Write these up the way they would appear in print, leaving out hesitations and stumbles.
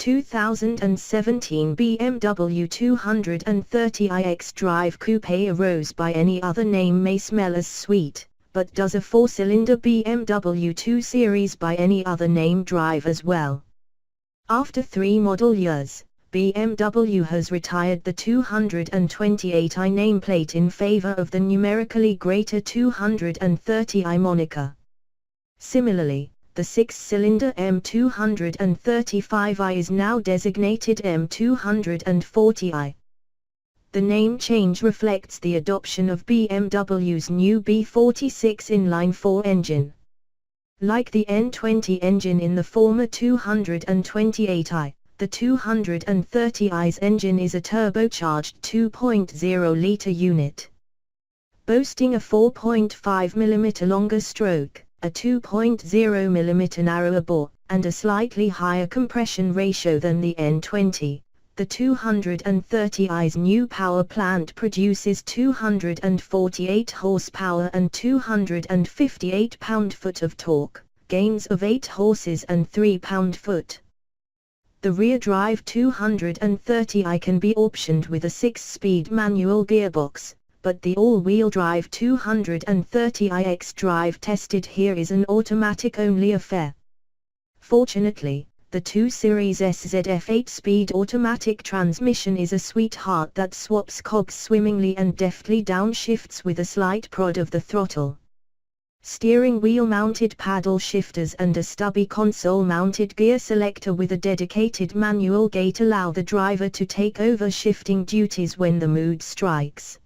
2017 BMW 230i xDrive Coupe arose by any other name may smell as sweet, but does a 4-cylinder BMW 2 Series by any other name drive as well? After 3 model years, BMW has retired the 228i nameplate in favor of the numerically greater 230i moniker. Similarly, the 6-cylinder M235i is now designated M240i. The name change reflects the adoption of BMW's new B46 inline-4 engine. Like the N20 engine in the former 228i, the 230i's engine is a turbocharged 2.0-liter unit. Boasting a 4.5mm longer stroke, a 2.0mm narrower bore, and a slightly higher compression ratio than the N20, the 230i's new power plant produces 248 horsepower and 258 pound-foot of torque, gains of 8 horses and 3 pound-foot. The rear-drive 230i can be optioned with a 6-speed manual gearbox, but the all-wheel drive 230i xDrive tested here is an automatic-only affair. Fortunately, the 2 Series SZF 8-speed automatic transmission is a sweetheart that swaps cogs swimmingly and deftly downshifts with a slight prod of the throttle. Steering wheel-mounted paddle shifters and a stubby console-mounted gear selector with a dedicated manual gate allow the driver to take over shifting duties when the mood strikes.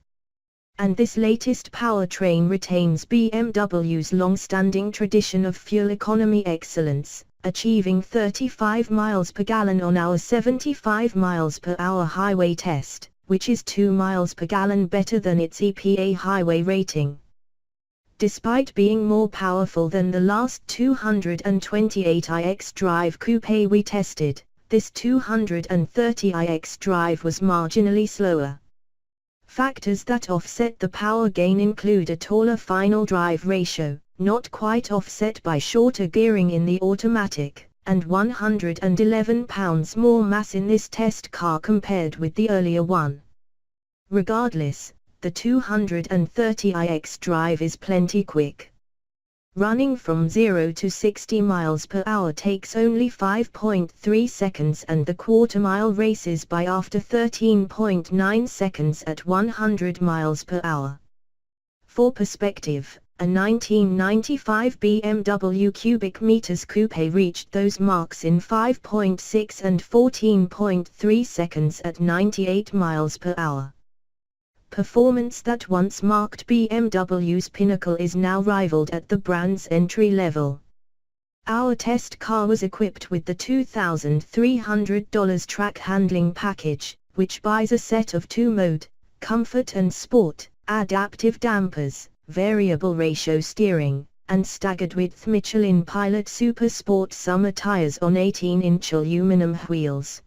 And this latest powertrain retains BMW's long-standing tradition of fuel economy excellence, achieving 35 miles per gallon on our 75 miles per hour highway test, which is 2 miles per gallon better than its EPA highway rating. Despite being more powerful than the last 228i xDrive Coupe we tested, this 230i xDrive was marginally slower. Factors that offset the power gain include a taller final drive ratio, not quite offset by shorter gearing in the automatic, and 111 pounds more mass in this test car compared with the earlier one. Regardless, the 230i xDrive is plenty quick. Running from 0 to 60 miles per hour takes only 5.3 seconds and the quarter-mile races by after 13.9 seconds at 100 miles per hour. For perspective, a 1995 BMW cubic meters coupe reached those marks in 5.6 and 14.3 seconds at 98 miles per hour. Performance that once marked BMW's pinnacle is now rivaled at the brand's entry level. Our test car was equipped with the $2,300 track handling package, which buys a set of 2-mode, comfort and sport, adaptive dampers, variable ratio steering, and staggered width Michelin Pilot Super Sport summer tires on 18-inch aluminum wheels.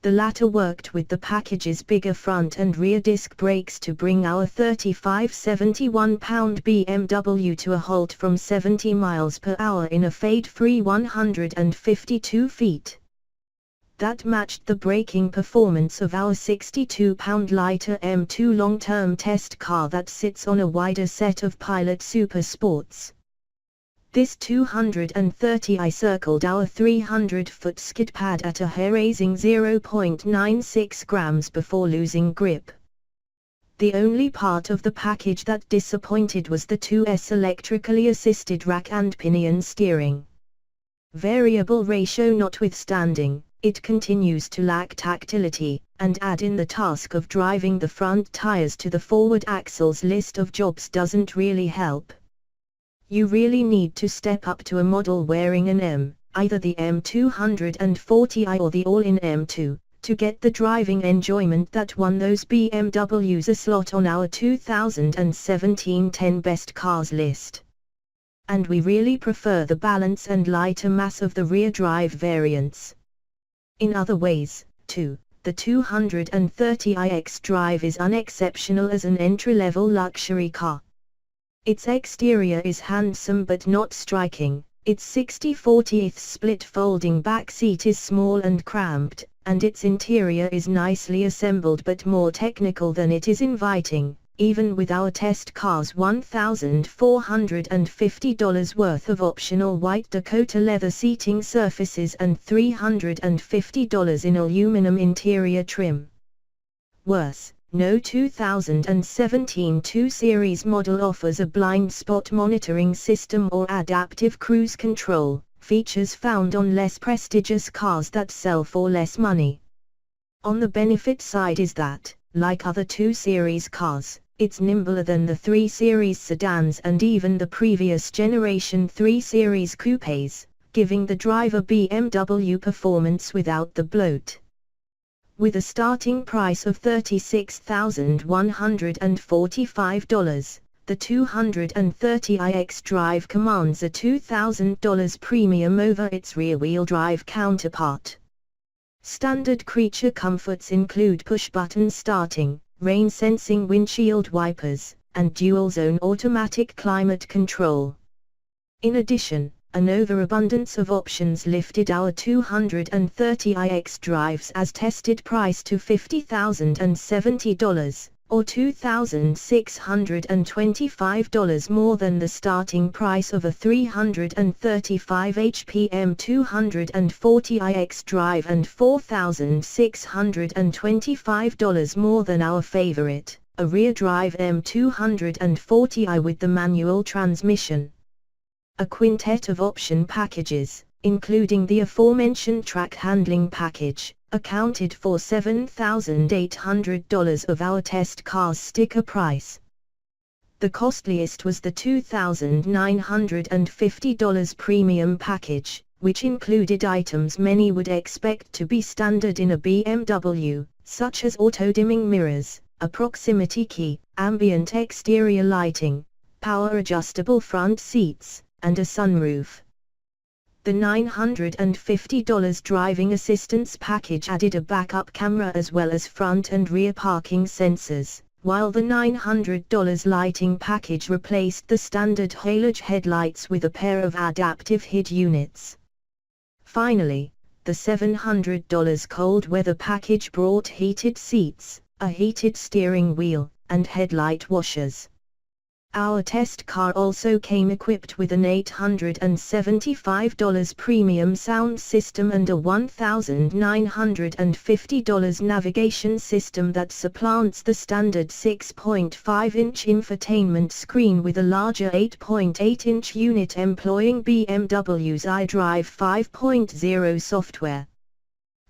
The latter worked with the package's bigger front and rear disc brakes to bring our 35-71-pound BMW to a halt from 70 miles per hour in a fade-free 152 feet. That matched the braking performance of our 62-pound lighter M2 long-term test car that sits on a wider set of Pilot Super Sports. This 230i circled our 300-foot skid pad at a hair-raising 0.96 grams before losing grip. The only part of the package that disappointed was the 2S electrically assisted rack and pinion steering. Variable ratio notwithstanding, it continues to lack tactility, and add in the task of driving the front tires to the forward axle's list of jobs doesn't really help. You really need to step up to a model wearing an M, either the M240i or the all-in M2, to get the driving enjoyment that won those BMWs a slot on our 2017 10 Best Cars list. And we really prefer the balance and lighter mass of the rear-drive variants. In other ways, too, the 230i xDrive is unexceptional as an entry-level luxury car. Its exterior is handsome but not striking, Its 60/40 split folding back seat is small and cramped, and its interior is nicely assembled but more technical than it is inviting, even with our test car's $1,450 worth of optional white Dakota leather seating surfaces and $350 in aluminum interior trim. Worse, no 2017 2 Series model offers a blind spot monitoring system or adaptive cruise control, features found on less prestigious cars that sell for less money. On the benefit side is that, like other 2 Series cars, it's nimbler than the 3 Series sedans and even the previous generation 3 Series coupes, giving the driver BMW performance without the bloat. With a starting price of $36,145, the 230i xDrive commands a $2,000 premium over its rear-wheel drive counterpart. Standard creature comforts include push-button starting, rain-sensing windshield wipers, and dual-zone automatic climate control. In addition, an overabundance of options lifted our 230i xDrive's as tested price to $50,070, or $2,625 more than the starting price of a 335 HP 240i xDrive and $4,625 more than our favorite, a rear-drive M240i with the manual transmission. A quintet of option packages, including the aforementioned track handling package, accounted for $7,800 of our test car's sticker price. The costliest was the $2,950 premium package, which included items many would expect to be standard in a BMW, such as auto-dimming mirrors, a proximity key, ambient exterior lighting, power-adjustable front seats, and a sunroof. The $950 driving assistance package added a backup camera as well as front and rear parking sensors, while the $900 lighting package replaced the standard halogene headlights with a pair of adaptive HID units. Finally, the $700 cold weather package brought heated seats, a heated steering wheel, and headlight washers. Our test car also came equipped with an $875 premium sound system and a $1,950 navigation system that supplants the standard 6.5-inch infotainment screen with a larger 8.8-inch unit employing BMW's xDrive 5.0 software.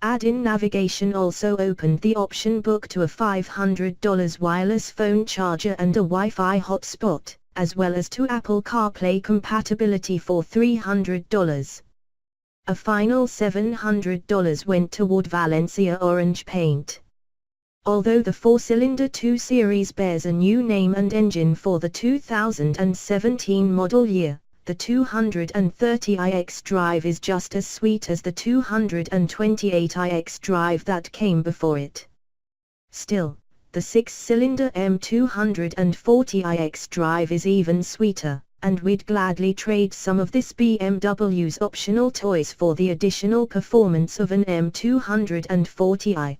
Add-in navigation also opened the option book to a $500 wireless phone charger and a Wi-Fi hotspot, as well as to Apple CarPlay compatibility for $300. A final $700 went toward Valencia orange paint. Although the 4-cylinder 2 Series bears a new name and engine for the 2017 model year, the 230i xDrive is just as sweet as the 228i xDrive that came before it. Still, the 6-cylinder M240i xDrive is even sweeter, and we'd gladly trade some of this BMW's optional toys for the additional performance of an M240i.